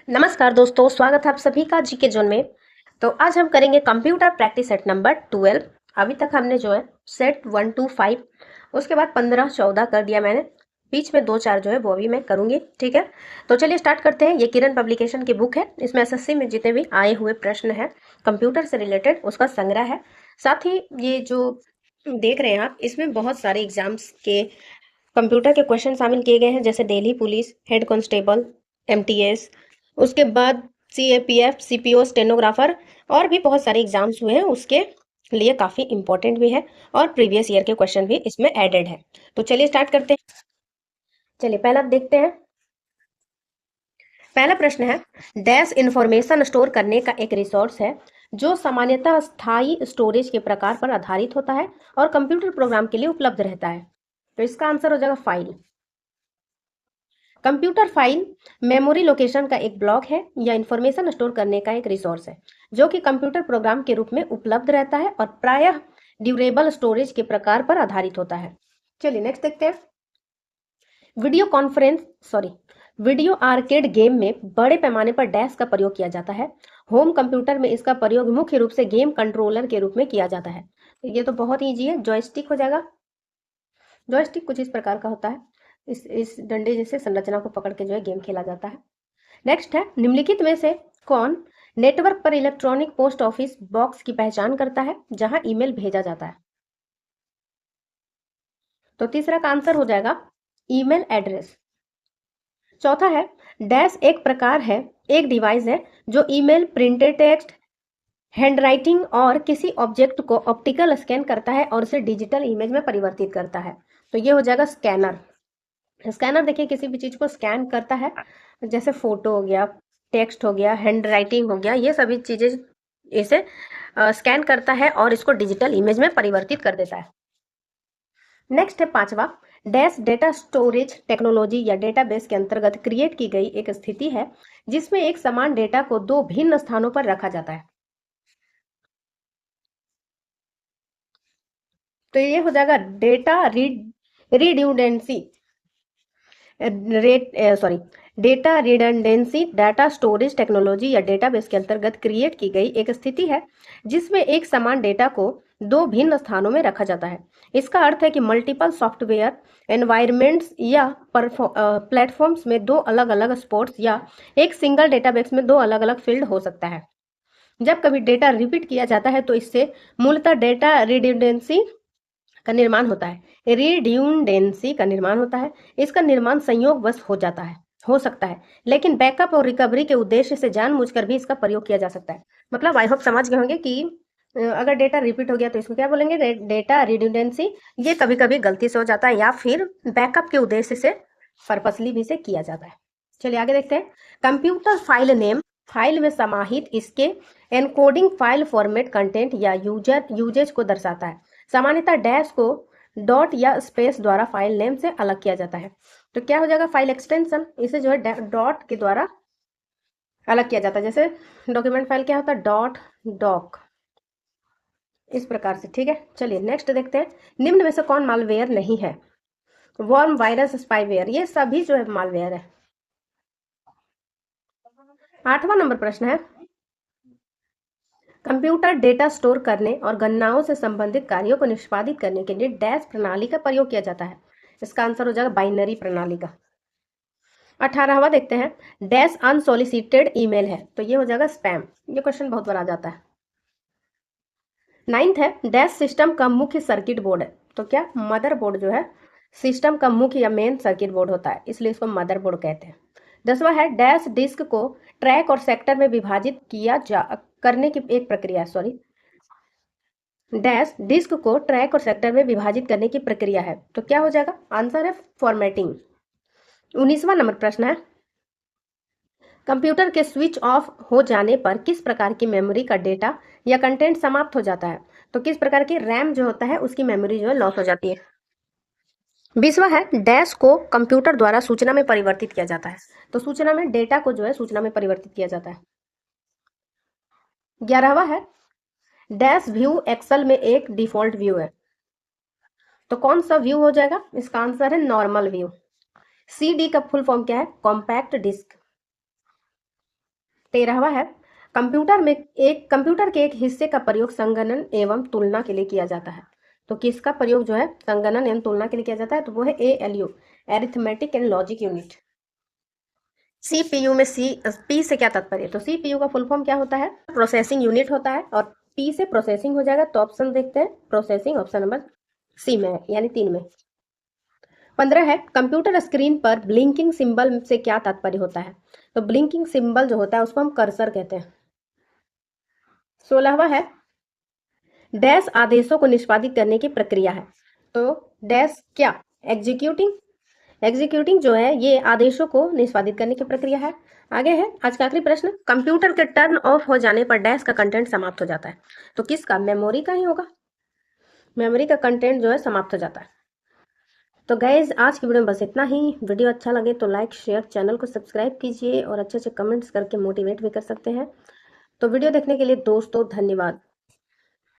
नमस्कार दोस्तों, स्वागत है आप सभी का जीके जोन में। तो आज हम करेंगे कंप्यूटर प्रैक्टिस सेट नंबर 12। अभी तक हमने जो है सेट 1 to 5, उसके बाद 15 14 कर दिया मैंने। बीच में 2 4 जो है वो अभी मैं करूंगी, ठीक है। तो चलिए स्टार्ट करते हैं। ये किरण पब्लिकेशन की बुक है। इसमें एसएससी में जितने भी आए हुए प्रश्न हैं कंप्यूटर से रिलेटेड, उसका संग्रह है। साथ ही ये जो देख रहे हैं आप, इसमें बहुत सारे एग्जाम्स के कंप्यूटर के क्वेश्चन शामिल किए गए हैं, जैसे Delhi police, head constable, MTS, उसके बाद सीएपीएफ, सीपीओ, स्टेनोग्राफर, और भी बहुत सारे एग्जाम्स हुए हैं, उसके लिए काफ़ी इंपॉर्टेंट भी है। और प्रीवियस ईयर के क्वेश्चन भी इसमें एडेड है। तो चलिए स्टार्ट करते हैं। चलिए पहला देखते हैं। पहला प्रश्न है, डैश इंफॉर्मेशन स्टोर करने का एक रिसोर्स है जो सामान्यतः स्थायी स्टोरेज के प्रकार पर आधारित होता है और कंप्यूटर प्रोग्राम के लिए उपलब्ध रहता है। तो इसका आंसर हो जाएगा file. Computer file memory location का एक ब्लॉक है या इंफॉर्मेशन स्टोर करने का एक रिसोर्स है जो कि कंप्यूटर प्रोग्राम के रूप में उपलब्ध रहता है और प्रायः ड्यूरेबल स्टोरेज के प्रकार पर आधारित होता है। चलिए नेक्स्ट देखते हैं। Video conference sorry video arcade game में बड़े पैमाने पर डैश का प्रयोग किया जाता है। होम कंप्यूटर में इसका प्रयोग मुख्य रूप से गेम कंट्रोलर के रूप में किया जाता है। तो ये तो बहुत ईजी है, जॉयस्टिक हो जाएगा। जॉयस्टिक कुछ इस प्रकार का होता है। इस डंडे जैसे संरचना को पकड़ के जो है गेम खेला जाता है। नेक्स्ट है, निम्नलिखित में से कौन नेटवर्क पर इलेक्ट्रॉनिक पोस्ट ऑफिस बॉक्स की पहचान करता है जहां ईमेल भेजा जाता है। तो तीसरा का आंसर हो जाएगा ईमेल एड्रेस। चौथा है, डैश एक डिवाइस है जो ईमेल, प्रिंटेड टेक्स्ट, हैंडराइटिंग और किसी ऑब्जेक्ट को ऑप्टिकल स्कैन करता है और उसे डिजिटल इमेज में परिवर्तित करता है। तो ये हो जाएगा स्कैनर। स्कैनर देखिए किसी भी चीज को स्कैन करता है, जैसे फोटो हो गया, टेक्स्ट हो गया, हैंड राइटिंग हो गया, ये सभी चीजें इसे स्कैन करता है और इसको डिजिटल इमेज में परिवर्तित कर देता है। नेक्स्ट है पांचवा, डैश डेटा स्टोरेज टेक्नोलॉजी या डेटाबेस के अंतर्गत क्रिएट की गई एक स्थिति है जिसमें एक समान डेटा को दो भिन्न स्थानों पर रखा जाता है। तो ये हो जाएगा data redundancy rate sorry data redundancy data storage technology या डेटाबेस के अंतर्गत क्रिएट की गई एक स्थिति है जिसमें एक समान डेटा को दो भिन्न स्थानों में रखा जाता है। इसका अर्थ है कि मल्टीपल सॉफ्टवेयर एनवायरमेंट्स या प्लेटफॉर्म्स में दो अलग अलग स्पोर्ट्स या एक सिंगल डेटाबेस में दो अलग अलग फील्ड हो सकता है। जब कभी डेटा रिपीट किया जाता है तो इससे मूलतः डेटा रिडंडेंसी का निर्माण होता है। रिड्यूंडेंसी का निर्माण होता है। इसका निर्माण संयोगवश हो सकता है, लेकिन बैकअप और रिकवरी के उद्देश्य से जानबूझकर भी इसका प्रयोग किया जा सकता है। मतलब आई होप समझ गए होंगे कि अगर डेटा रिपीट हो गया तो इसको क्या बोलेंगे, डेटा रिड्यूंडेंसी। ये कभी कभी गलती से हो जाता है या फिर बैकअप के उद्देश्य से पर्पसली भी से किया जाता है। चलिए आगे देखते हैं। कंप्यूटर फाइल नेम फाइल में समाहित इसके एनकोडिंग फाइल फॉर्मेट कंटेंट या यूजेज को दर्शाता है। सामान्यतः डैश को डॉट या स्पेस द्वारा फाइल नेम से अलग किया जाता है। तो क्या हो जाएगा, फाइल एक्सटेंशन, इसे जो है डॉट के द्वारा अलग किया जाता है। जैसे डॉक्यूमेंट फाइल क्या होता है, डॉट डॉक, इस प्रकार से, ठीक है। चलिए नेक्स्ट देखते हैं। निम्न में से कौन मालवेयर नहीं है? वर्म, वायरस, स्पाईवेयर, ये सभी जो है मालवेयर है। 8वां नंबर प्रश्न है, कंप्यूटर डेटा स्टोर करने और गणनाओं से संबंधित कार्यों को निष्पादित करने के लिए डैश प्रणाली का प्रयोग किया जाता है। इसका आंसर हो जाएगा बाइनरी प्रणाली का। 18वां देखते हैं, डैश अनसोलिसिटेड ईमेल है। तो ये हो जाएगा स्पैम। ये क्वेश्चन बहुत बार आ जाता है। 9th है, डैश सिस्टम का मुख्य सर्किट बोर्ड है। तो क्या, मदरबोर्ड जो है सिस्टम का मुख्य या मेन सर्किट बोर्ड होता है, इसलिए इसको मदरबोर्ड कहते हैं। 10वां है, डैश डिस्क को ट्रैक और सेक्टर में विभाजित करने की एक प्रक्रिया सॉरी डैश डिस्क को ट्रैक और सेक्टर में विभाजित करने की प्रक्रिया है। तो क्या हो जाएगा, आंसर है फॉर्मेटिंग। 19वां नंबर प्रश्न है, कंप्यूटर के स्विच ऑफ हो जाने पर किस प्रकार की मेमोरी का डेटा या कंटेंट समाप्त हो जाता है? तो किस प्रकार की रैम जो होता है उसकी मेमोरी जो है लॉस हो जाती है। 20वां है, डैश को कंप्यूटर द्वारा सूचना में परिवर्तित किया जाता है। तो सूचना में डेटा को जो है सूचना में परिवर्तित किया जाता है। 11वां है, डैश व्यू एक्सेल में एक डिफॉल्ट व्यू है। तो कौन सा व्यू हो जाएगा, इसका आंसर है नॉर्मल व्यू। CD का फुल फॉर्म क्या है, कॉम्पैक्ट डिस्क। 13वां है, कंप्यूटर के एक हिस्से का प्रयोग संगणन एवं तुलना के लिए किया जाता है। तो किसका प्रयोग जो है संगणन एवं तुलना के लिए किया जाता है, तो वो है ALU, arithmetic and logic unit. CPU में P से क्या तात्पर्य है, तो CPU का फुल फॉर्म क्या होता है, प्रोसेसिंग यूनिट होता है, और P से प्रोसेसिंग हो जाएगा। तो ऑप्शन देखते हैं, प्रोसेसिंग ऑप्शन नंबर C में है, यानी 3 में। 15 है, कंप्यूटर स्क्रीन पर ब्लिंकिंग सिंबल से क्या तात्पर्य होता है, तो ब्लिंकिंग सिंबल जो होता है उसको हम कर्सर कहते हैं। 16वां है, डैश आदेशों को निष्पादित करने की प्रक्रिया है, तो डैश क्या, एग्जीक्यूटिंग। एग्जीक्यूटिंग जो है ये आदेशों को निष्पादित करने की प्रक्रिया है। आगे है आज का आखिरी प्रश्न, कंप्यूटर के टर्न ऑफ हो जाने पर डैश का कंटेंट समाप्त हो जाता है, तो किसका, मेमोरी का ही होगा। मेमोरी का कंटेंट जो है समाप्त हो जाता है। तो गाइज आज की वीडियो में बस इतना ही। वीडियो अच्छा लगे तो लाइक शेयर, चैनल को सब्सक्राइब कीजिए और अच्छे अच्छे कमेंट्स करके मोटिवेट भी कर सकते हैं। तो वीडियो देखने के लिए दोस्तों धन्यवाद।